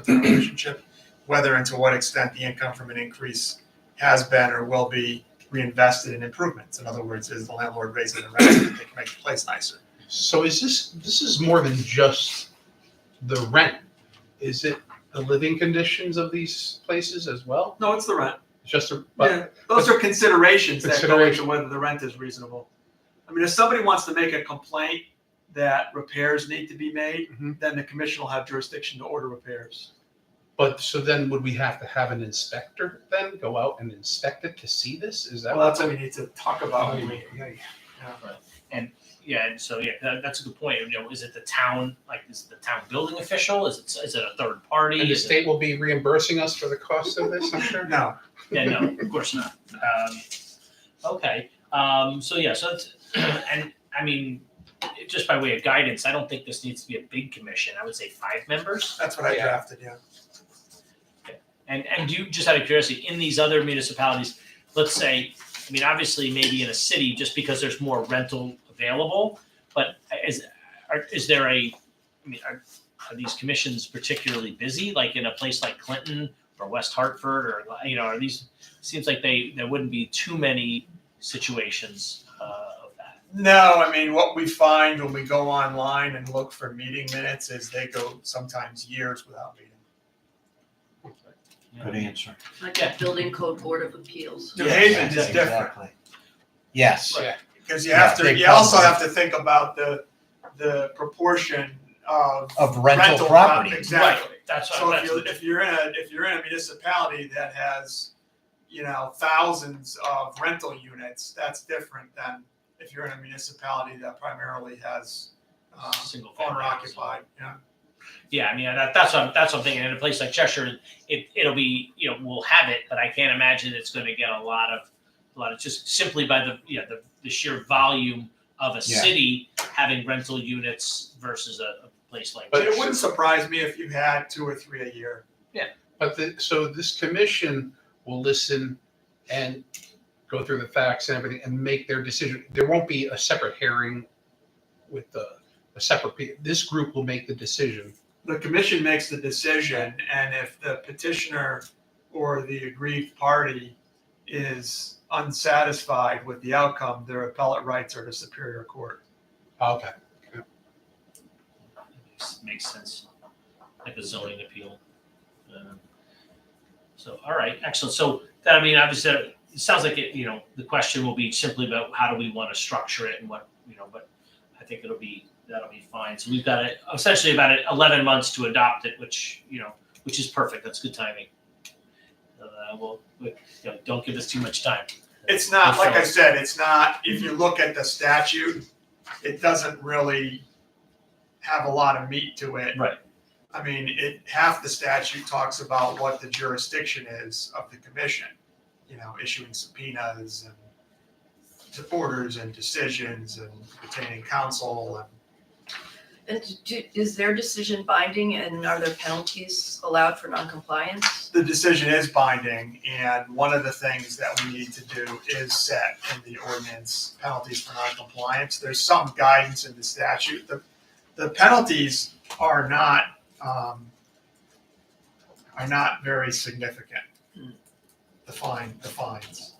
relationship, whether and to what extent the income from an increase has been or will be reinvested in improvements. In other words, is the landlord raising the rent so that they can make the place nicer? So is this is more than just the rent? Is it the living conditions of these places as well? No, it's the rent. It's just a, Yeah, those are considerations that go into Consideration. whether the rent is reasonable. I mean, if somebody wants to make a complaint that repairs need to be made, Mhm. then the commission will have jurisdiction to order repairs. But so then would we have to have an inspector then go out and inspect it to see this? Is that? Well, that's what we need to talk about. and that's a good point. Is it the town? Like, is it the town building official? Is it a third party? And the Is it- state will be reimbursing us for the cost of this, I'm sure? No, Yeah, no, of course not. Okay. So it's, and I mean, just by way of guidance, I don't think this needs to be a big commission. I would say 5 members. that's what I Yeah. drafted, yeah. And do you, just out of curiosity, in these other municipalities, let's say, I mean, obviously maybe in a city, just because there's more rental available, but are these commissions particularly busy? Like in a place like Clinton or West Hartford, or are these? Seems like there wouldn't be too many situations of that. No, I mean, what we find when we go online and look for meeting minutes is they go sometimes years without meeting. Good answer. Like the Building Code Board of Appeals. New Haven is different. Exactly. Yes. Yeah. Because you have to, big you also problem. have to think about the proportion of Of rental prop- property. Exactly. That's So what. if you're in a municipality that has, thousands of rental units, that's different than if you're in a municipality that primarily has Single family owner occupied. Yeah. Yeah, I mean that's what I'm thinking. In a place like Cheshire, it'll be we'll have it, but I can't imagine it's going to get a lot of just simply by the sheer volume of a city having rental units versus a place like. But Cheshire. it wouldn't surprise me if you had 2 or 3 a year. But so this commission will listen and go through the facts and everything and make their decision. There won't be a separate hearing with a separate. This group will make the decision. The commission makes the decision, and if the petitioner or the aggrieved party is unsatisfied with the outcome, their appellate rights are to Superior Court. Okay. Makes sense, like a zoning appeal. So, all right, excellent. So that, I mean, obviously, it sounds like it, the question will be simply about how do we want to structure it and what, but I think that'll be fine. So we've got essentially about 11 months to adopt it, which is perfect. That's good timing. Don't give us too much time. It's not, like I said, it's not, if you look at the statute, it doesn't really have a lot of meat to it. Right. I mean, half the statute talks about what the jurisdiction is of the commission, issuing subpoenas and orders and decisions and retaining counsel. And is their decision binding, and are there penalties allowed for noncompliance? The decision is binding, and one of the things that we need to do is set in the ordinance penalties for noncompliance. There's some guidance in the statute. The penalties are not very significant. The fines.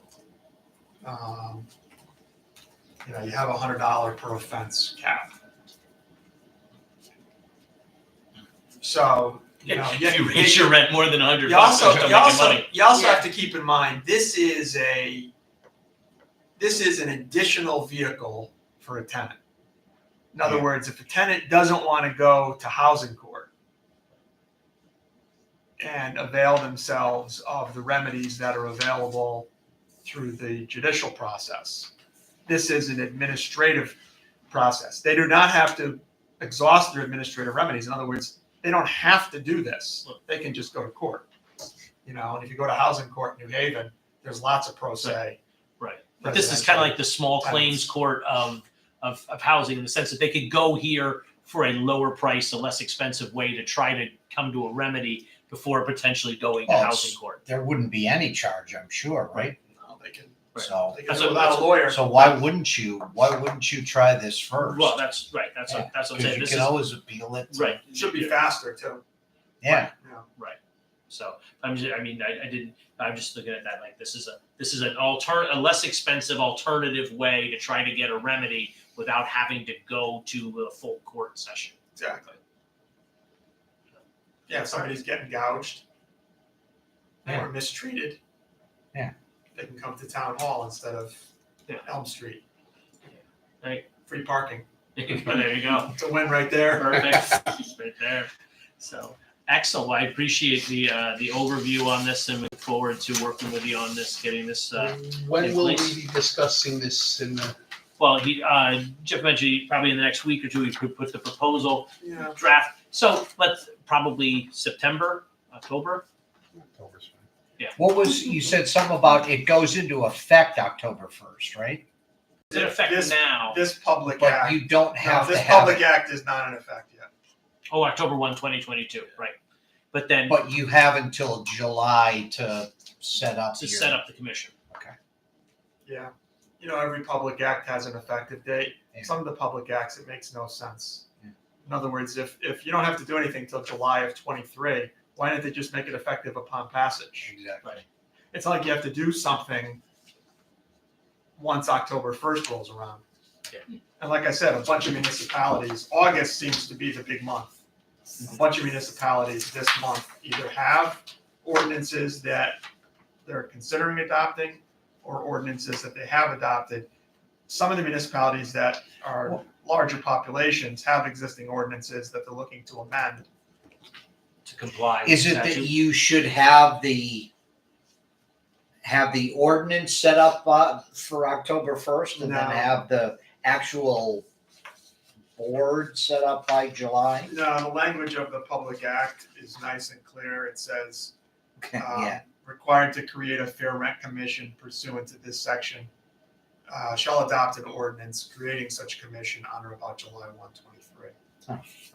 You have $100 per offense cap. So, if you raise your rent more than $100, you also money. have to keep in mind, this is an additional vehicle for a tenant. In other words, if a tenant doesn't want to go to housing court and avail themselves of the remedies that are available through the judicial process, this is an administrative process. They do not have to exhaust their administrative remedies. In other words, they don't have to do this. They can just go to court. And if you go to housing court in New Haven, there's lots of pro se. Right. But this is kind of like the small claims court of housing, in the sense that they could go here for a lower price, a less expensive way to try to come to a remedy before potentially going to housing court. There wouldn't be any charge, I'm sure, right? No, they can So, do it without a lawyer. so why wouldn't you try this first? Well, that's right. That's what I'm Because saying. you This can is always appeal it. right. It should be faster too. Yeah. So I'm just looking at that like this is a less expensive alternative way to try to get a remedy without having to go to a full court session. Exactly. Yeah, if somebody's getting gouged or mistreated. Yeah. They can come to town hall instead of Elm Street. Right. Free parking. There you go. It's a win right there. Perfect. Right there. So excellent. Well, I appreciate the overview on this, and look forward to working with you on this, getting this. When in will place. we be discussing this in the? Well, Jeff mentioned probably in the next week or two we could put the proposal Yeah. draft. So let's probably September, October. October's fine. Yeah. What was, you said something about it goes into effect October 1st, right? Is it effective now? This public But act. you don't have to This have public it, act is not in effect yet. Oh, October 1, 2022. Right. But then but you have until July to set up. to set up the commission. Yeah. Every public act has an effective date. Yeah. Some of the public acts, it makes no sense. Yeah. In other words, if you don't have to do anything till July of 23, why didn't they just make it effective upon passage? Exactly. It's not like you have to do something once October 1st rolls around. Yeah. And like I said, a bunch of municipalities, August seems to be the big month. A bunch of municipalities this month either have ordinances that they're considering adopting or ordinances that they have adopted. Some of the municipalities that are larger populations have existing ordinances that they're looking to amend. To comply. with Is it that statute. you should have the ordinance set up for October 1st and then No. have the actual board set up by July? No, the language of the public act is nice and clear. It says, Yeah. required to create a fair rent commission pursuant to this section, shall adopt an ordinance creating such commission on or about July 1, 23.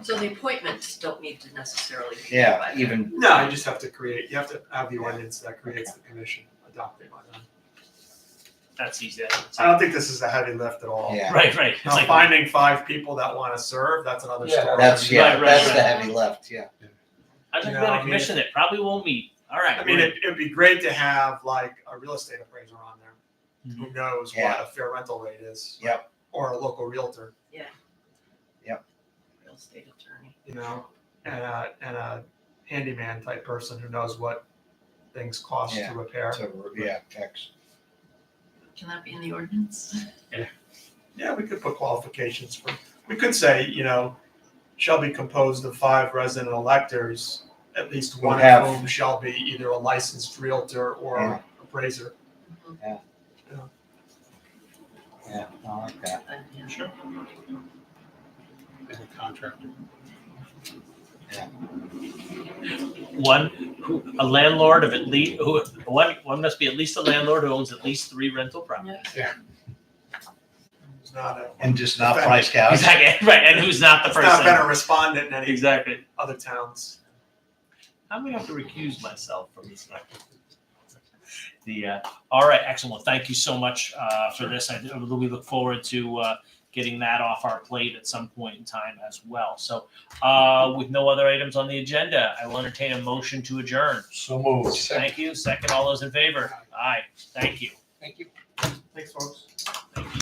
So the appointments don't need to necessarily be. Yeah, by then. even, No, you just have to have the ordinance that creates the commission adopted by them. That's easy. I don't think this is a heavy lift at all. yeah, Right. It's Now, like finding 5 people that want to serve, that's another story. that's Right, the right. heavy lift, yeah. I've been You know, on I a mean- commission that probably won't meet All right. I mean, it'd be great to have like a real estate appraiser on there who knows Yeah. what a fair rental rate is. Yep. Or a local realtor, Real estate attorney. you know, and a handyman type person who knows what things cost Yeah. to repair. X. Can that be in the ordinance? Yeah, we could put qualifications for, we could say, you know, shall be composed of 5 resident electors, at least Who one have- of whom shall be either a licensed realtor or Yeah. appraiser. Yeah, I like that. Yeah. Sure. As a contractor. A landlord of at least, one must be at least a landlord who owns at least 3 rental properties. It's not a, And just not price gouged. Exactly, right, and who's not the it's not been person. a respondent in any Exactly. other towns. I'm gonna have to recuse myself from this next. All right, excellent. Well, thank you so much for this. We look forward to getting that off our plate at some point in time as well. So with no other items on the agenda, I will entertain a motion to adjourn. So moved. Thank you. Second, all those in favor? Aye. Thank you. Thank you. Thanks, folks.